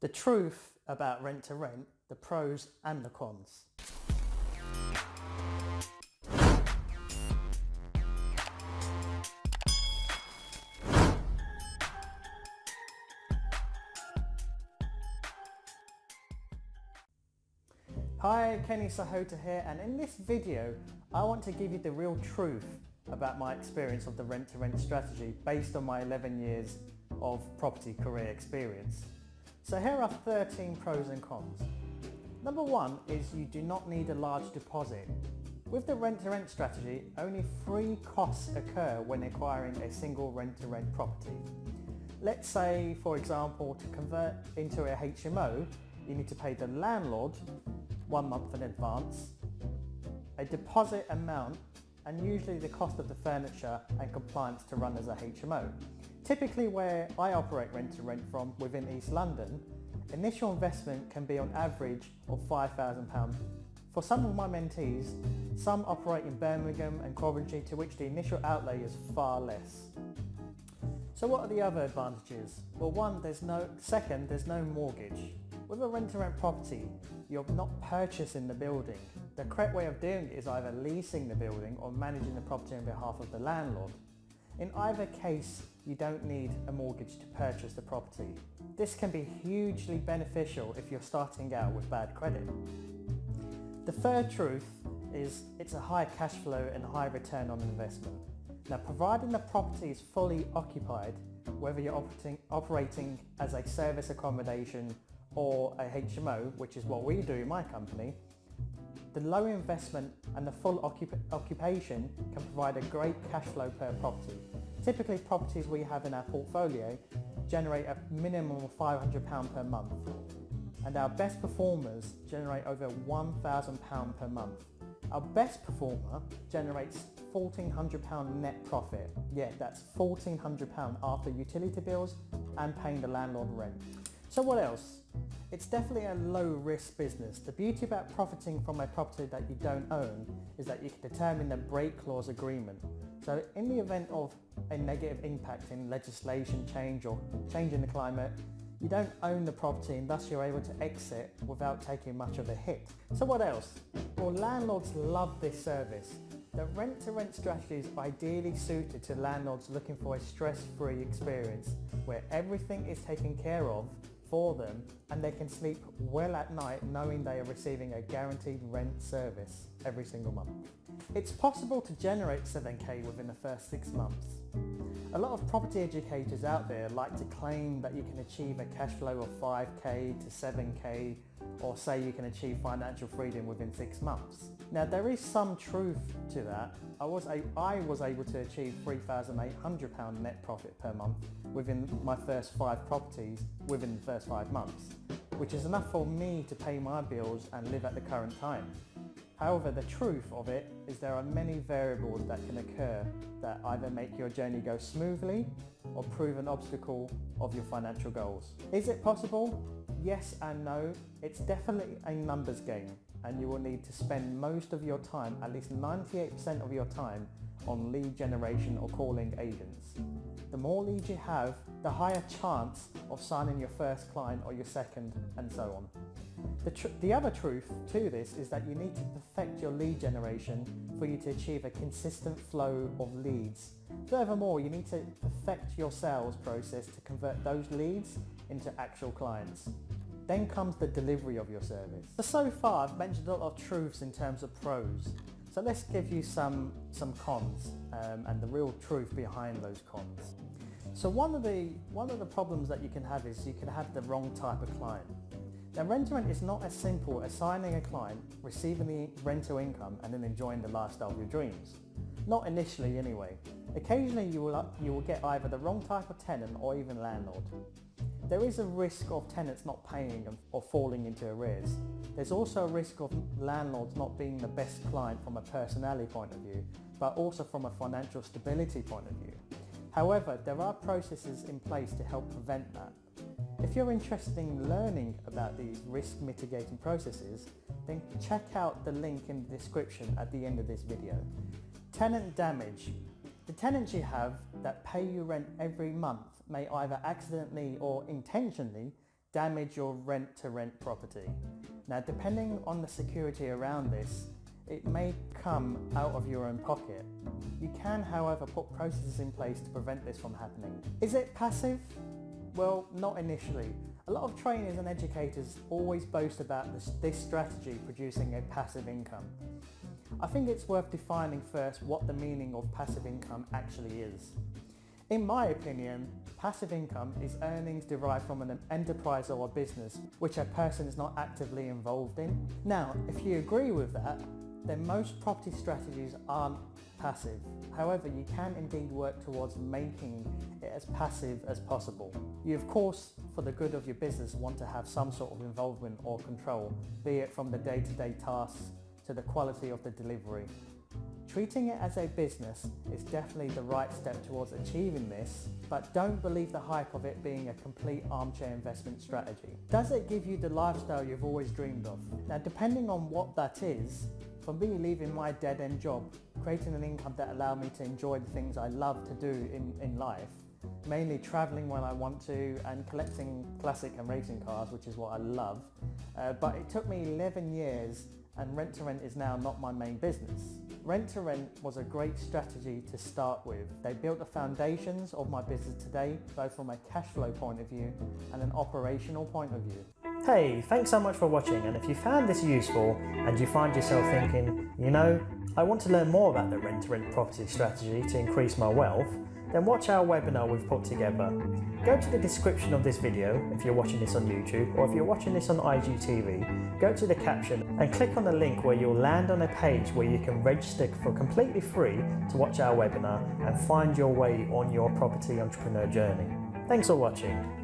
The truth about rent to rent, the pros and the cons. Hi, Kenny Sahota here, and in this video I want to give you the real truth about my experience of the rent to rent strategy based on my 11 years of property career experience. So here are 13 pros and cons. Number one is you do not need a large deposit. With the rent to rent strategy, only 3 costs occur when acquiring a single rent to rent property. Let's say, for example, to convert into a HMO, you need to pay the landlord 1 month in advance, a deposit amount, and usually the cost of the furniture and compliance to run as a HMO. Typically where I operate rent to rent from within East London, initial investment can be on average of £5,000. For some of my mentees, some operate in Birmingham and Coventry, to which the initial outlay is far less. So what are the other advantages? Well, there's no mortgage. With a rent-to-rent property, you're not purchasing the building. The correct way of doing it is either leasing the building or managing the property on behalf of the landlord. In either case, you don't need a mortgage to purchase the property. This can be hugely beneficial if you're starting out with bad credit. The third truth is it's a high cash flow and high return on investment. Now, providing the property is fully occupied, whether you're operating as a service accommodation or a HMO, which is what we do in my company, the low investment and the full occupation can provide a great cash flow per property. Typically, properties we have in our portfolio generate a minimum of £500 per month, and our best performers generate over £1,000 per month. Our best performer generates £1,400 net profit. Yeah, that's £1,400 after utility bills and paying the landlord rent. So what else? It's definitely a low-risk business. The beauty about profiting from a property that you don't own is that you can determine the break clause agreement. So in the event of a negative impact in legislation change or change in the climate, you don't own the property and thus you're able to exit without taking much of a hit. So what else? Well, landlords love this service. The rent-to-rent strategy is ideally suited to landlords looking for a stress-free experience where everything is taken care of for them and they can sleep well at night knowing they are receiving a guaranteed rent service every single month. It's possible to generate 7k within the first 6 months. A lot of property educators out there like to claim that you can achieve a cash flow of 5k to 7k, or say you can achieve financial freedom within 6 months. Now, there is some truth to that. I was able to achieve £3,800 net profit per month within my first 5 properties within the first 5 months, which is enough for me to pay my bills and live at the current time. However, the truth of it is there are many variables that can occur that either make your journey go smoothly or prove an obstacle of your financial goals. Is it possible? Yes and no. It's definitely a numbers game, and you will need to spend most of your time, at least 98% of your time, on lead generation or calling agents. The more leads you have, the higher chance of signing your first client or your second, and so on. The other truth to this is that you need to perfect your lead generation for you to achieve a consistent flow of leads. Furthermore, you need to perfect your sales process to convert those leads into actual clients. Then comes the delivery of your service. So far I've mentioned a lot of truths in terms of pros. So let's give you some cons and the real truth behind those cons. So one of the problems that you can have is you can have the wrong type of client. Now, rent-to-rent is not as simple as signing a client, receiving the rental income and then enjoying the lifestyle of your dreams. Not initially anyway. Occasionally you will get either the wrong type of tenant or even landlord. There is a risk of tenants not paying or falling into arrears. There's also a risk of landlords not being the best client from a personality point of view, but also from a financial stability point of view. However, there are processes in place to help prevent that. If you're interested in learning about these risk mitigating processes, then check out the link in the description at the end of this video. Tenant damage. The tenants you have that pay you rent every month may either accidentally or intentionally damage your rent-to-rent property. Now, depending on the security around this, it may come out of your own pocket. You can, however, put processes in place to prevent this from happening. Is it passive? Well, not initially. A lot of trainers and educators always boast about this strategy producing a passive income. I think it's worth defining first what the meaning of passive income actually is. In my opinion, passive income is earnings derived from an enterprise or a business which a person is not actively involved in. Now, if you agree with that, then most property strategies aren't passive. However, you can indeed work towards making it as passive as possible. You, of course, for the good of your business, want to have some sort of involvement or control, be it from the day-to-day tasks to the quality of the delivery. Treating it as a business is definitely the right step towards achieving this, but don't believe the hype of it being a complete armchair investment strategy. Does it give you the lifestyle you've always dreamed of? Now, depending on what that is, for me, leaving my dead-end job, creating an income that allowed me to enjoy the things I love to do in life, mainly traveling when I want to and collecting classic and racing cars, which is what I love. But it took me 11 years, and rent-to-rent is now not my main business. Rent-to-rent was a great strategy to start with. They built the foundations of my business today, both from a cash flow point of view and an operational point of view. Hey, thanks so much for watching, and if you found this useful and you find yourself thinking, you know, I want to learn more about the rent-to-rent property strategy to increase my wealth, then watch our webinar we've put together. Go to the description of this video if you're watching this on YouTube, or if you're watching this on IGTV, go to the caption and click on the link where you'll land on a page where you can register for completely free to watch our webinar and find your way on your property entrepreneur journey. Thanks for watching.